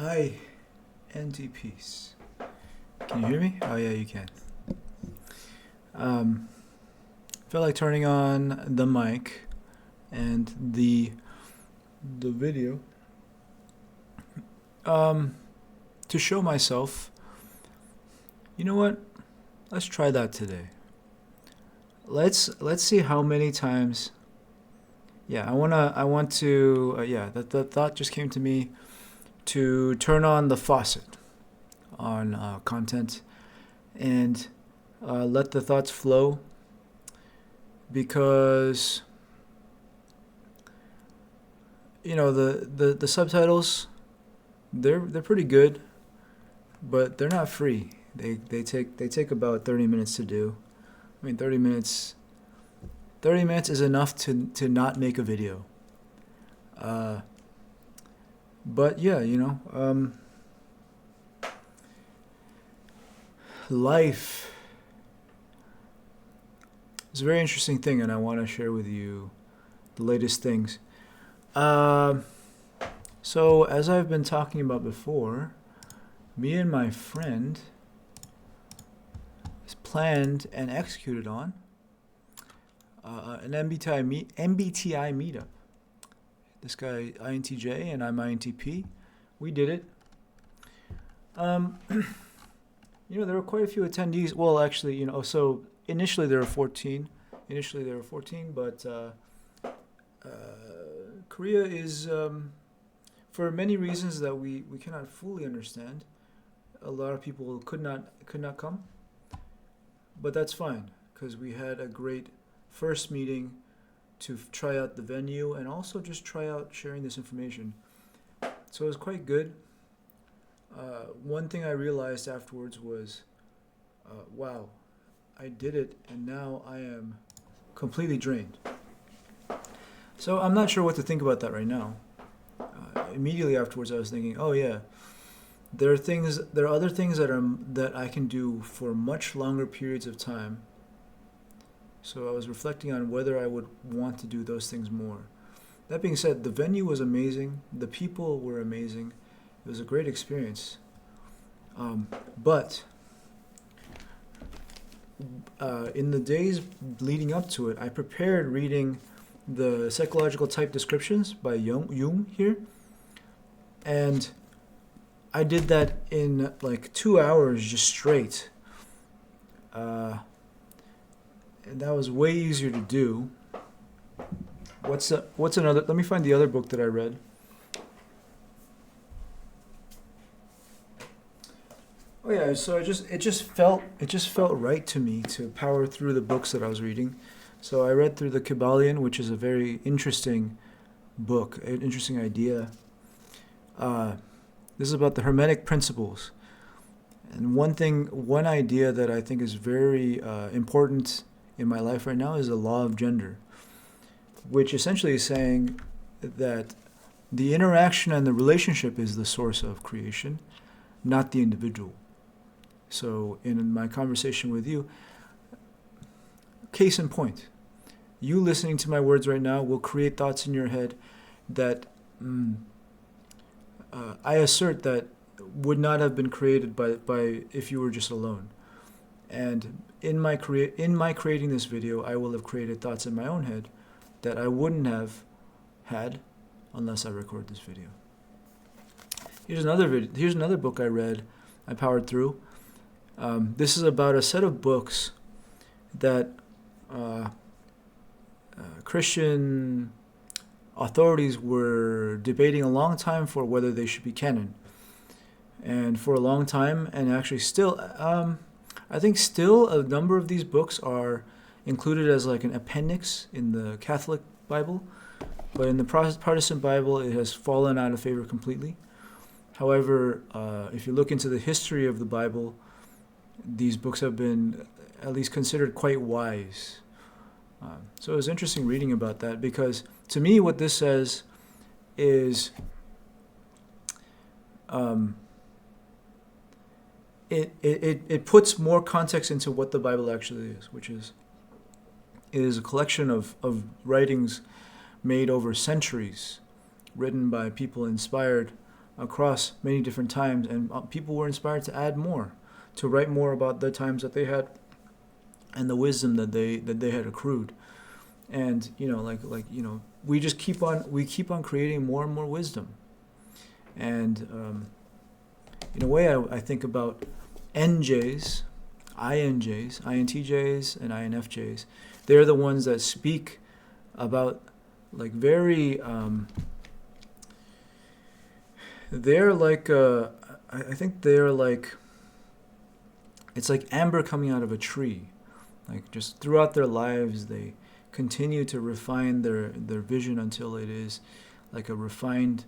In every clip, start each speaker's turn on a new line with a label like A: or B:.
A: Hi, NT Peace. Can you hear me? Oh yeah, you can. Um, Felt like turning on the mic and the video to show myself. You know what? Let's try that today. Let's see how many times. Yeah, I want to. Yeah, that thought just came to me to turn on the faucet on content and let the thoughts flow because the subtitles they're pretty good, but they're not free. They take about 30 minutes to do. I mean, 30 minutes is enough to not make a video. But yeah, life is a very interesting thing, and I want to share with you the latest things. So, as I've been talking about before, me and my friend planned and executed on an MBTI meetup. This guy INTJ and I'm INTP. We did it. There were quite a few attendees. Well, actually, so initially there were 14. But Korea is, for many reasons that we cannot fully understand, a lot of people could not come. But that's fine, because we had a great first meeting to try out the venue and also just try out sharing this information. So it was quite good. One thing I realized afterwards was, wow, I did it and now I am completely drained. So I'm not sure what to think about that right now. Immediately afterwards I was thinking, oh yeah, there are other things that I can do for much longer periods of time. So I was reflecting on whether I would want to do those things more. That being said, the venue was amazing. The people were amazing. It was a great experience. But in the days leading up to it, I prepared reading the psychological type descriptions by Jung here. And I did that in like 2 hours just straight. And that was way easier to do. What's another? Let me find the other book that I read. Oh yeah, so it just felt right to me to power through the books that I was reading. So I read through the Kabbalion, which is a very interesting book, an interesting idea. This is about the Hermetic principles. And one idea that I think is very important in my life right now is the law of gender, which essentially is saying that the interaction and the relationship is the source of creation, not the individual. So in my conversation with you, case in point, you listening to my words right now will create thoughts in your head that I assert that would not have been created by if you were just alone. And in my creating this video, I will have created thoughts in my own head that I wouldn't have had unless I record this video. Here's another book I read. I powered through. This is about a set of books that Christian authorities were debating a long time for whether they should be canon. And for a long time, and actually still, I think still a number of these books are included as like an appendix in the Catholic Bible, but in the Protestant Bible it has fallen out of favor completely. However, if you look into the history of the Bible, these books have been at least considered quite wise. So it was interesting reading about that, because to me what this says is it puts more context into what the Bible actually is, which is it is a collection of writings made over centuries, written by people inspired across many different times, and people were inspired to add more, to write more about the times that they had and the wisdom that they had accrued. And we just keep on creating more and more wisdom. And in a way, I think about NJs, INJs, INTJs, and INFJs. They're the ones that speak about like very. They're like I think they're like. It's like amber coming out of a tree. Like just throughout their lives, they continue to refine their vision until it is like a refined.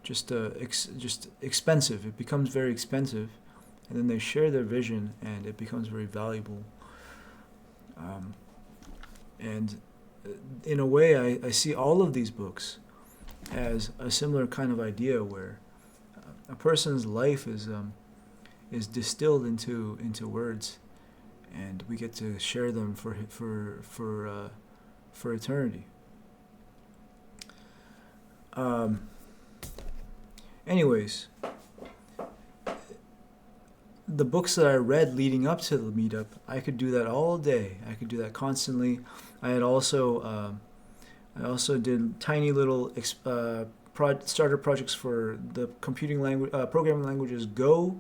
A: Just expensive. It becomes very expensive, and then they share their vision, and it becomes very valuable. And in a way, I see all of these books as a similar kind of idea, where a person's life is distilled into words, and we get to share them for eternity. Anyways, the books that I read leading up to the meetup, I could do that all day. I could do that constantly. I also did tiny little starter projects for the computing language, programming languages Go,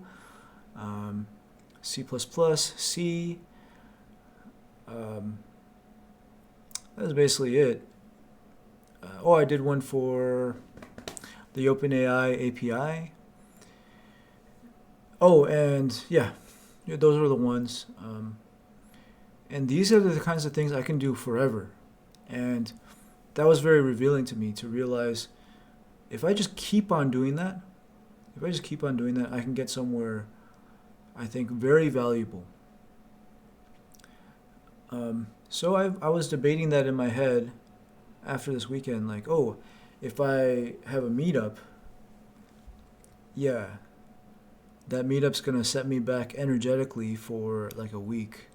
A: C++, C. That was basically it. I did one for the OpenAI API. And those were the ones. And these are the kinds of things I can do forever. And that was very revealing to me, to realize if I just keep on doing that, I can get somewhere, I think, very valuable. So I was debating that in my head after this weekend, like, if I have a meetup, that meetup's going to set me back energetically for like a week.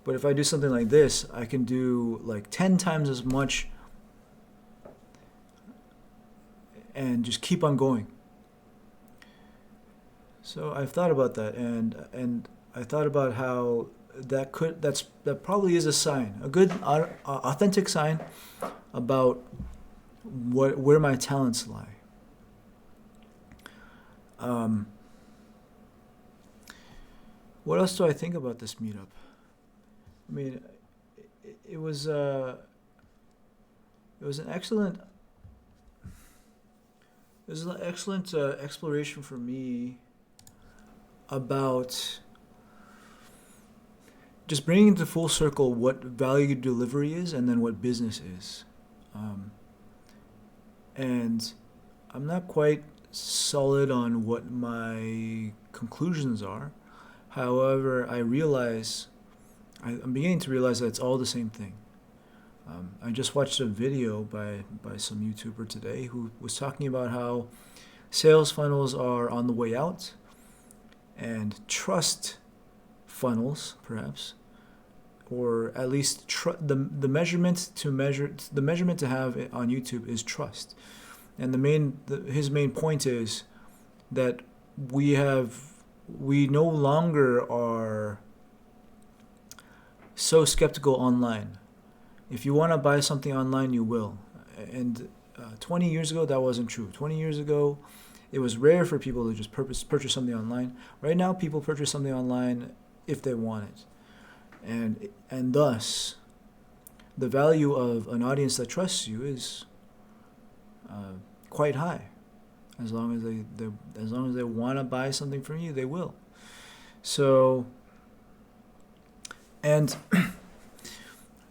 A: But if I do something like this, I can do like 10 times as much and just keep on going. So I've thought about that, and I thought about how that probably is a sign, a good authentic sign about where my talents lie. What else do I think about this meetup? I mean, it was an excellent exploration for me about just bringing into full circle what value delivery is, and then what business is. And I'm not quite solid on what my conclusions are. However, I'm beginning to realize that it's all the same thing. I just watched a video by some YouTuber today who was talking about how sales funnels are on the way out, and trust funnels, perhaps, or at least the measurement to have on YouTube is trust. And his main point is that we no longer are so skeptical online. If you want to buy something online, you will. And 20 years ago, that wasn't true. 20 years ago, it was rare for people to just purchase something online. Right now, people purchase something online if they want it. And thus, the value of an audience that trusts you is quite high. As long as they want to buy something from you, they will. So, and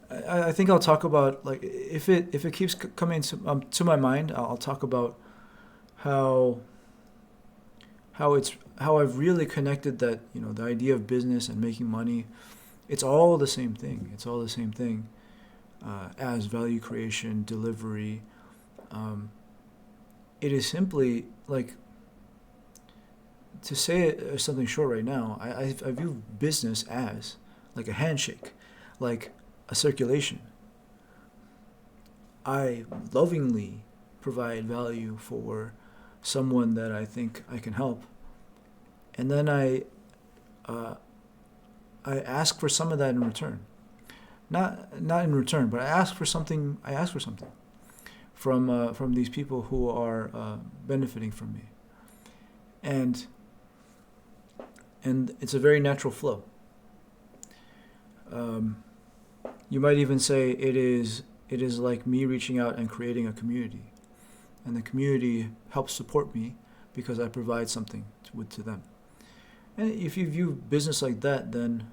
A: I think I'll talk about, like, if it keeps coming to my mind, I'll talk about how I've really connected that, the idea of business and making money, it's all the same thing. It's all the same thing as value creation, delivery. It is simply like, to say something short right now, I view business as like a handshake, like a circulation. I lovingly provide value for someone that I think I can help, and then I ask for some of that in return. Not in return, but I ask for something. I ask for something from these people who are benefiting from me, and it's a very natural flow. You might even say it is like me reaching out and creating a community, and the community helps support me because I provide something to them. And if you view business like that, then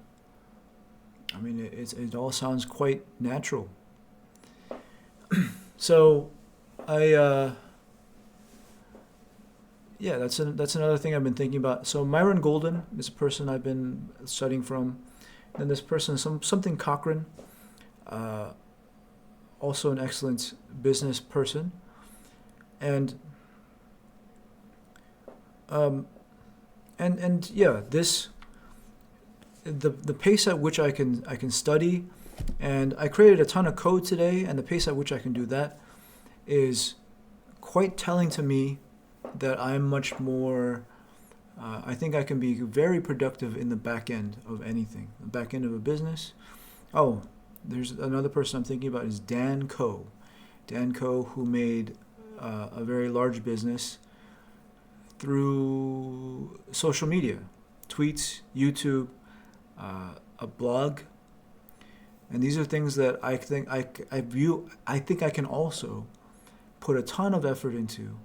A: I mean it all sounds quite natural. So yeah, that's another thing I've been thinking about. So Myron Golden is a person I've been studying from. And this person, something Cochrane, also an excellent business person, and yeah, this the pace at which I can study, and I created a ton of code today, and the pace at which I can do that is quite telling to me that I'm much more. I think I can be very productive in the back end of anything, the back end of a business. Oh, there's another person I'm thinking about is Dan Coe. Dan Coe, who made a very large business through social media, tweets, YouTube, a blog, and these are things that I think I think I can also put a ton of effort into.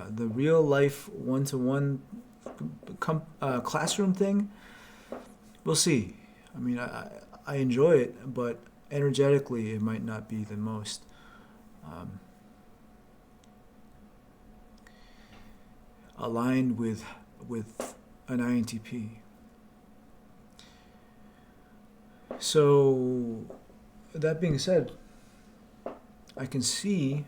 A: The real life one-to-one classroom thing, we'll see. I mean, I enjoy it, but energetically it might not be the most aligned with an INTP. So that being said, I can see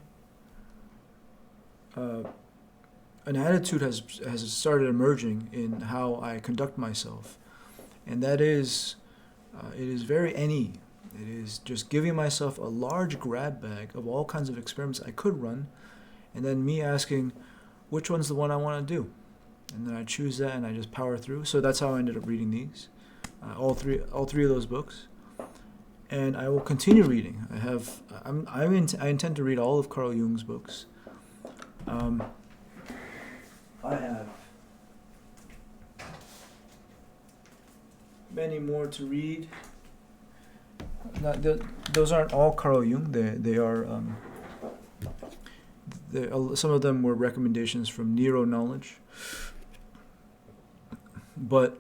A: an attitude has started emerging in how I conduct myself, and that is it is very NE. It is just giving myself a large grab bag of all kinds of experiments I could run, and then me asking which one's the one I want to do, and then I choose that and I just power through. So that's how I ended up reading these, all three of those books, and I will continue reading. I intend to read all of Carl Jung's books. I have many more to read. Those aren't all Carl Jung. They are. Some of them were recommendations from Nero Knowledge, but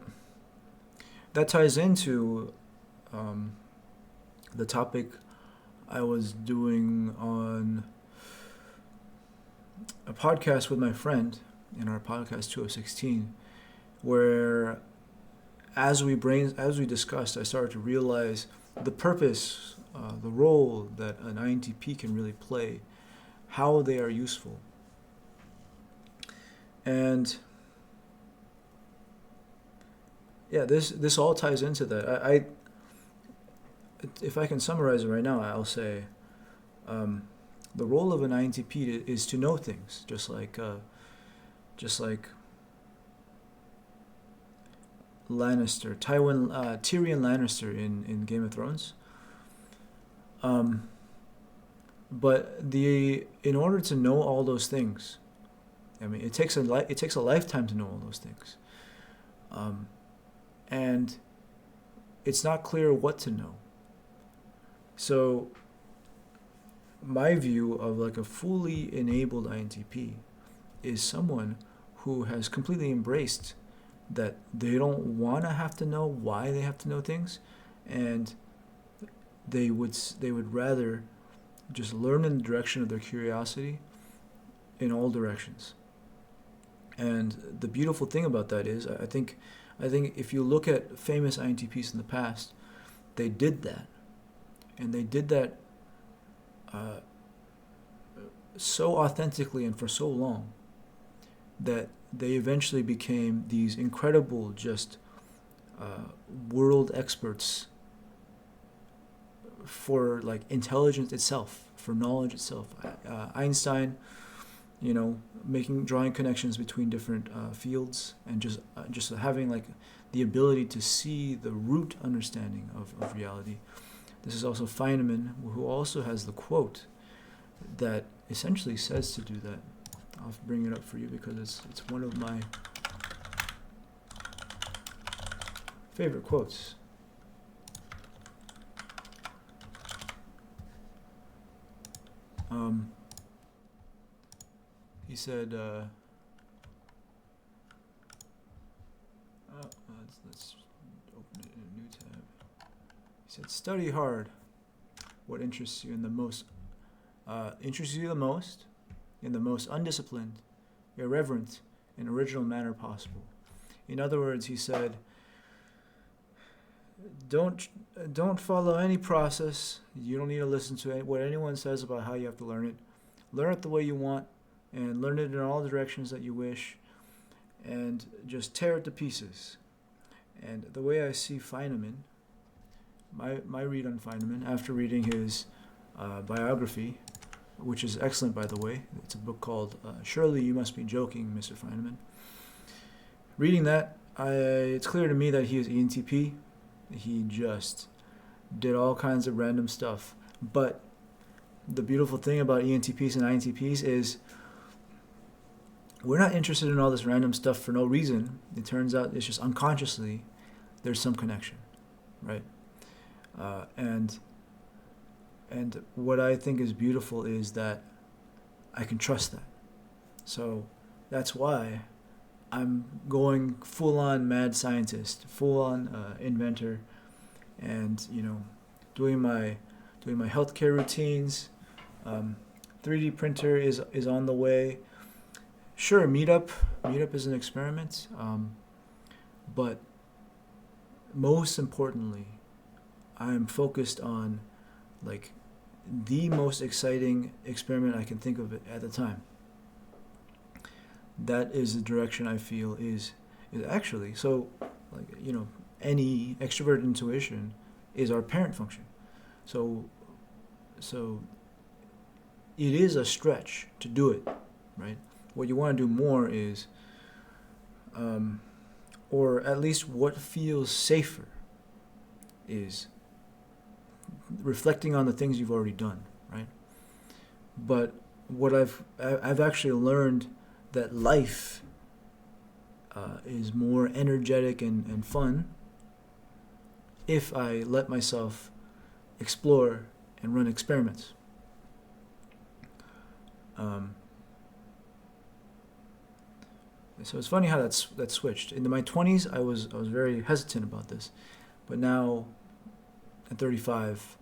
A: that ties into the topic I was doing on a podcast with my friend in our podcast 2016, where as we discussed, I started to realize the purpose, the role that an INTP can really play, how they are useful. And yeah, this all ties into that. I if I can summarize it right now, I'll say the role of an INTP is to know things, just like Lannister, Tyrion Lannister in Game of Thrones. But in order to know all those things, I mean, it takes a lifetime to know all those things, and it's not clear what to know. So my view of like a fully enabled INTP is someone who has completely embraced that they don't want to have to know why they have to know things, and they would rather just learn in the direction of their curiosity in all directions. And the beautiful thing about that is I think if you look at famous INTPs in the past, they did that. And they did that so authentically and for so long that they eventually became these incredible just world experts for like intelligence itself, for knowledge itself. Einstein, drawing connections between different fields, and just having like the ability to see the root understanding of reality. This is also Feynman, who also has the quote that essentially says to do that. I'll bring it up for you because it's one of my favorite quotes. He said, let's open it in a new tab. He said, "Study hard what interests you the most, in the most undisciplined, irreverent, and original manner possible." In other words, he said, don't follow any process. You don't need to listen to what anyone says about how you have to learn it. Learn it the way you want, and learn it in all the directions that you wish, and just tear it to pieces. And the way I see Feynman, my read on Feynman, after reading his biography, which is excellent, by the way. It's a book called Surely You Must Be Joking, Mr. Feynman. Reading that, it's clear to me that he is ENTP. He just did all kinds of random stuff. But the beautiful thing about ENTPs and INTPs is we're not interested in all this random stuff for no reason. It turns out it's just unconsciously there's some connection, right? And what I think is beautiful is that I can trust that. So that's why I'm going full-on mad scientist, full-on inventor, and doing my healthcare routines. 3D printer is on the way. Sure, meetup is an experiment, but most importantly, I'm focused on like the most exciting experiment I can think of at the time. That is the direction I feel is actually, so like any extroverted intuition is our parent function. So it is a stretch to do it, right? What you want to do more is, or at least what feels safer, is reflecting on the things you've already done, right? But what I've actually learned that life is more energetic and fun if I let myself explore and run experiments. So it's funny how that switched. In my 20s, I was very hesitant about this, but now at 35,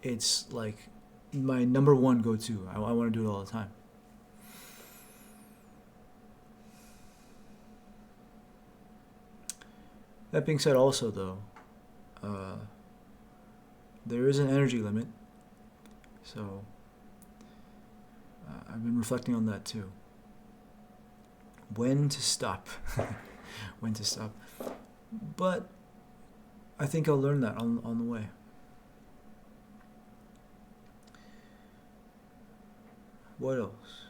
A: it's like my number one go-to. I want to do it all the time. That being said, also though, there is an energy limit, so I've been reflecting on that too. When to stop. When to stop. But I think I'll learn that on the way. What else?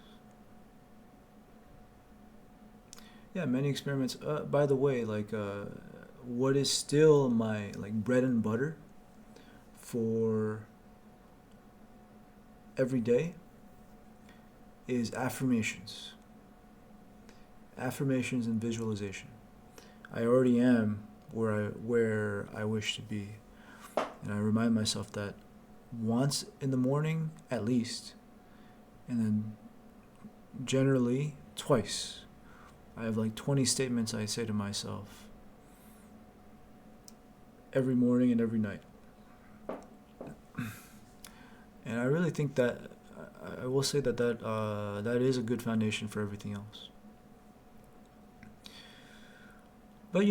A: Yeah, many experiments. By the way, what is still my bread and butter for every day is affirmations. Affirmations and visualization. I already am where I wish to be, and I remind myself that once in the morning at least, and then generally twice. I have 20 statements I say to myself every morning and every night. And I really think that I will say that is a good foundation for everything else. But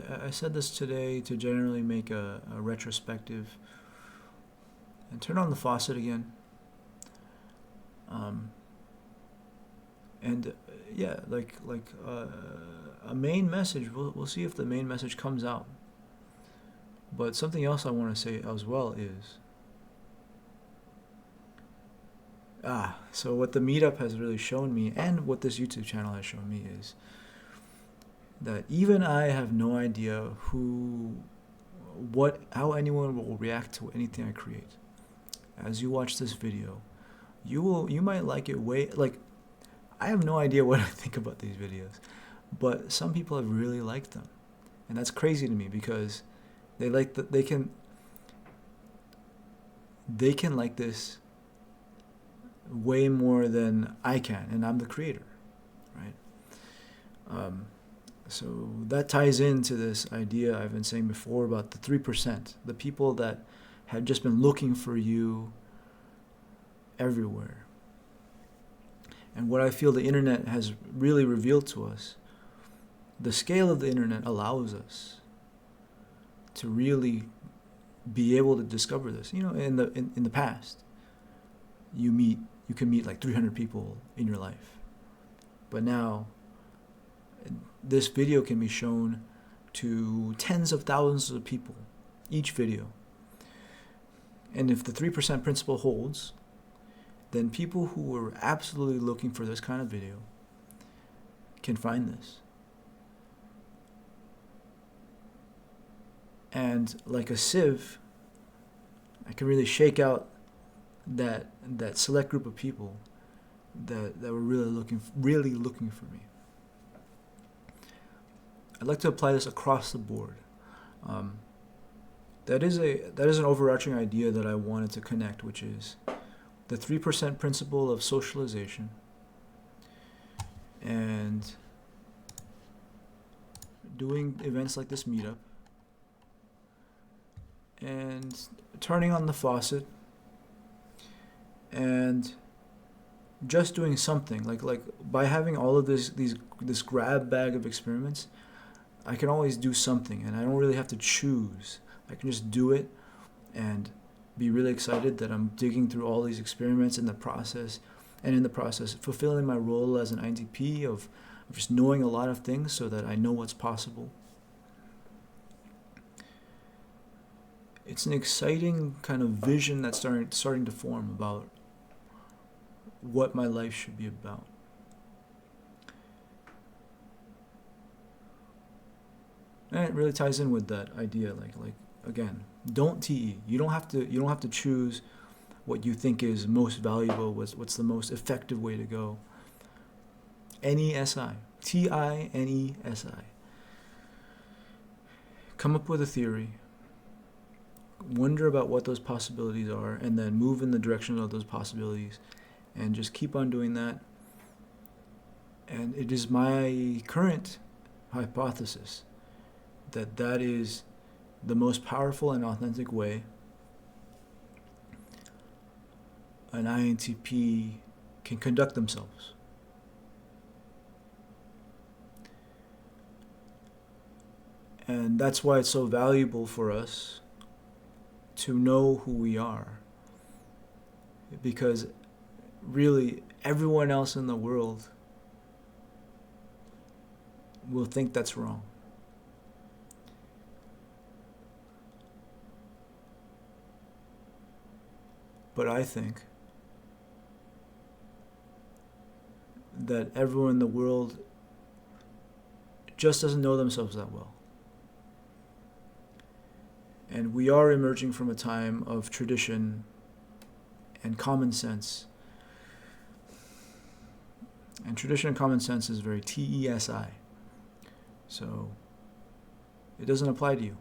A: I said this today to generally make a retrospective and turn on the faucet again. And a main message. We'll see if the main message comes out. But something else I want to say as well is So what the meetup has really shown me, and what this YouTube channel has shown me, is that even I have no idea how anyone will react to anything I create. As you watch this video, you might like it I have no idea what I think about these videos, but some people have really liked them, and that's crazy to me because they can like this way more than I can, and I'm the creator, right? So that ties into this idea I've been saying before about the 3%, the people that have just been looking for you everywhere. And what I feel the internet has really revealed to us, the scale of the internet allows us to really be able to discover this. In the past, you can meet like 300 people in your life, but now this video can be shown to tens of thousands of people, each video. And if the 3% principle holds, then people who are absolutely looking for this kind of video can find this. And like a sieve, I can really shake out that select group of people that were really looking for me. I'd like to apply this across the board. That is an overarching idea that I wanted to connect, which is the 3% principle of socialization and doing events like this meetup and turning on the faucet and just doing something like by having all of this grab bag of experiments, I can always do something, and I don't really have to choose. I can just do it and be really excited that I'm digging through all these experiments in the process fulfilling my role as an INTP of just knowing a lot of things so that I know what's possible. It's an exciting kind of vision that's starting to form about what my life should be about. And it really ties in with that idea, like again, don't TE. You don't have to choose what you think is most valuable, what's the most effective way to go. NESI. TINESI. Come up with a theory. Wonder about what those possibilities are, and then move in the direction of those possibilities, and just keep on doing that. And it is my current hypothesis that is the most powerful and authentic way an INTP can conduct themselves. And that's why it's so valuable for us to know who we are. Because really, everyone else in the world will think that's wrong. But I think that everyone in the world just doesn't know themselves that well. And we are emerging from a time of tradition and common sense. And tradition and common sense is very TESI. So it doesn't apply to you.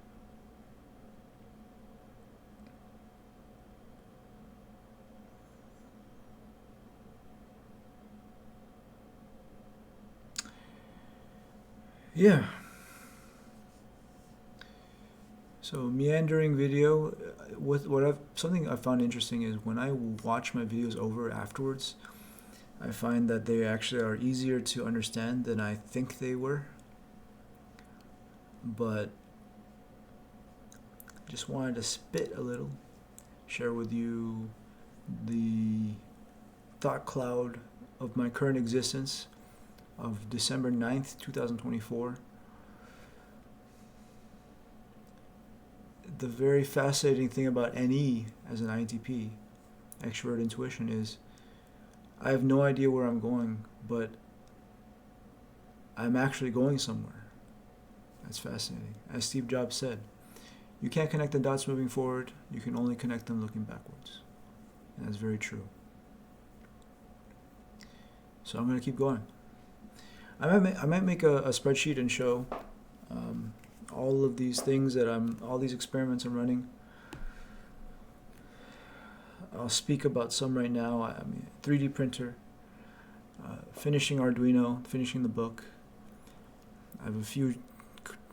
A: Yeah. So meandering video, something I found interesting is when I watch my videos over afterwards, I find that they actually are easier to understand than I think they were. But just wanted to spit a little, share with you the thought cloud of my current existence of December 9th, 2024. The very fascinating thing about NE as an INTP, extrovert intuition, is I have no idea where I'm going, but I'm actually going somewhere. That's fascinating. As Steve Jobs said, you can't connect the dots moving forward, you can only connect them looking backwards. And that's very true. So I'm going to keep going. I might make a spreadsheet and show all of these things all these experiments I'm running. I'll speak about some right now. I mean, 3D printer, finishing Arduino, finishing the book. I have a few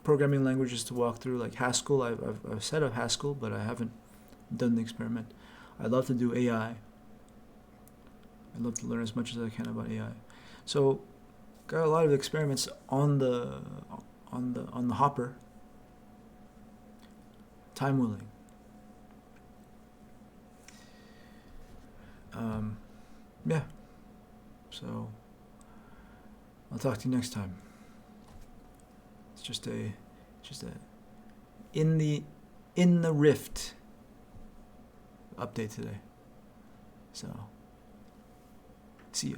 A: programming languages to walk through, like Haskell. I've said of Haskell, but I haven't done the experiment. I'd love to do AI. I'd love to learn as much as I can about AI. So, got a lot of experiments on the hopper. Time willing. Yeah. So, I'll talk to you next time. It's just a in the rift update today. So, see ya.